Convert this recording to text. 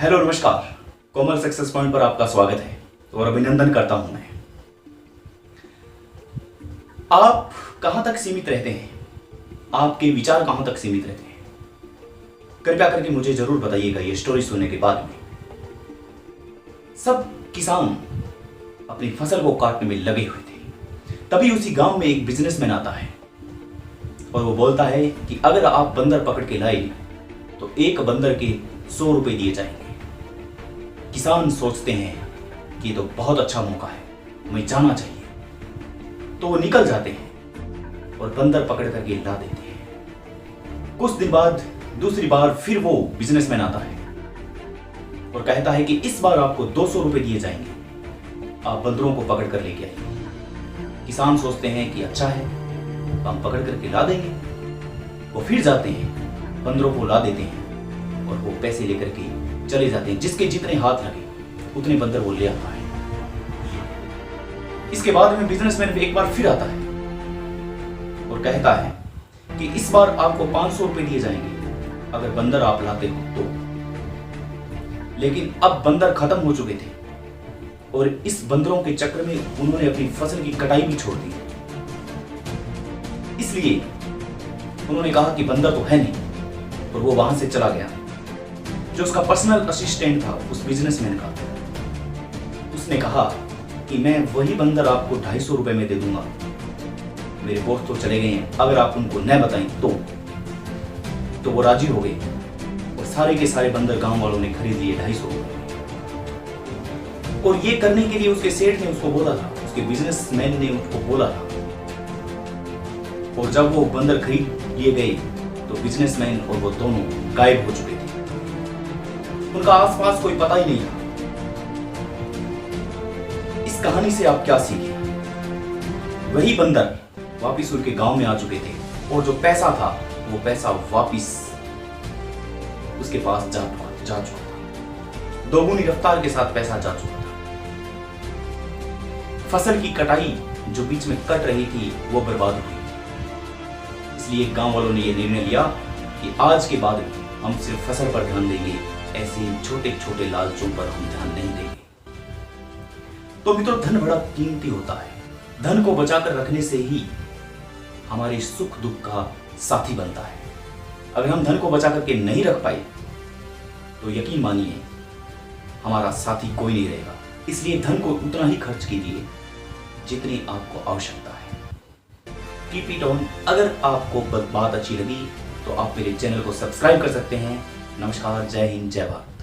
Hello नमस्कार, कोमल success point पर आपका स्वागत है और अभिनंदन करता हूं मैं। आप कहां तक सीमित रहते हैं? आपके विचार कहां तक सीमित रहते हैं? कृपया करके मुझे जरूर बताइएगा ये स्टोरी सुनने के बाद में। सब किसान अपनी फसल को काटने में लगे हुए थे। तभी उसी गांव में एक बिजनेसमैन आता है और वो बोलता है कि अगर आप बंदर पकड़ के लाए तो एक बंदर के 100 रुपए दिए जाएंगे। किसान सोचते हैं कि ये तो बहुत अच्छा मौका है, हमें जाना चाहिए। तो वो निकल जाते हैं और बंदर पकड़ करके ला देते हैं। कुछ दिन बाद दूसरी बार फिर वो बिजनेसमैन आता है और कहता है कि इस बार आपको 200 रुपए दिए जाएंगे, आप बंदरों को पकड़ कर लेके आइए। किसान सोचते हैं कि अच्छा है, हम पकड़ करके ला देंगे। वो फिर जाते हैं, बंदरों को ला देते हैं और वो पैसे लेकर के चले जाते हैं। जिसके जितने हाथ लगे उतने बंदर वो ले आता है। इसके बाद में बिजनेसमैन एक बार फिर आता है और कहता है कि इस बार आपको 500 रुपए दिए जाएंगे अगर बंदर आप लाते हो तो। लेकिन अब बंदर खत्म हो चुके थे और इस बंदरों के चक्कर में उन्होंने अपनी फसल की कटाई भी छोड़ दी। इसलिए उन्होंने कहा कि बंदर तो है नहीं, और वो वहां से चला गया। जो उसका पर्सनल असिस्टेंट था उस बिजनेसमैन का, उसने कहा कि मैं वही बंदर आपको 250 रुपए में दे दूंगा। मेरे बॉस तो चले गए हैं, अगर आप उनको न बताएं तो वो राजी हो गए और सारे के सारे बंदर गांव वालों ने खरीद लिए 250 रुपए। और ये करने के लिए उसके सेठ ने उसको बोला था, उसके बिजनेसमैन ने उसको बोला था। और जब वो बंदर खरीद लिए गए तो बिजनेसमैन और वो दोनों गायब हो चुके थे। उनका आसपास कोई पता ही नहीं था। इस कहानी से आप क्या सीखे? वही बंदर वापिस उनके गांव में आ चुके थे और जो पैसा था वो पैसा वापिस उसके पास जा चुका था। दोगुनी रफ्तार के साथ पैसा जा चुका था। फसल की कटाई जो बीच में कट रही थी वो बर्बाद हुई। इसलिए गांव वालों ने यह निर्णय लिया कि आज के बाद हम सिर्फ फसल पर ध्यान देंगे, ऐसे छोटे छोटे लालचों पर हम ध्यान नहीं देंगे। तो मित्रों, धन बड़ा कीमती होता है। धन को बचाकर रखने से ही हमारे सुख दुख का साथी बनता है। अगर हम धन को बचा करके नहीं रख पाए तो यकीन मानिए हमारा साथी कोई नहीं रहेगा। इसलिए धन को उतना ही खर्च कीजिए जितनी आपको आवश्यकता है। Keep it on. अगर आपको बात अच्छी लगी तो आप मेरे चैनल को सब्सक्राइब कर सकते हैं। नमस्कार, जय हिंद, जय भारत।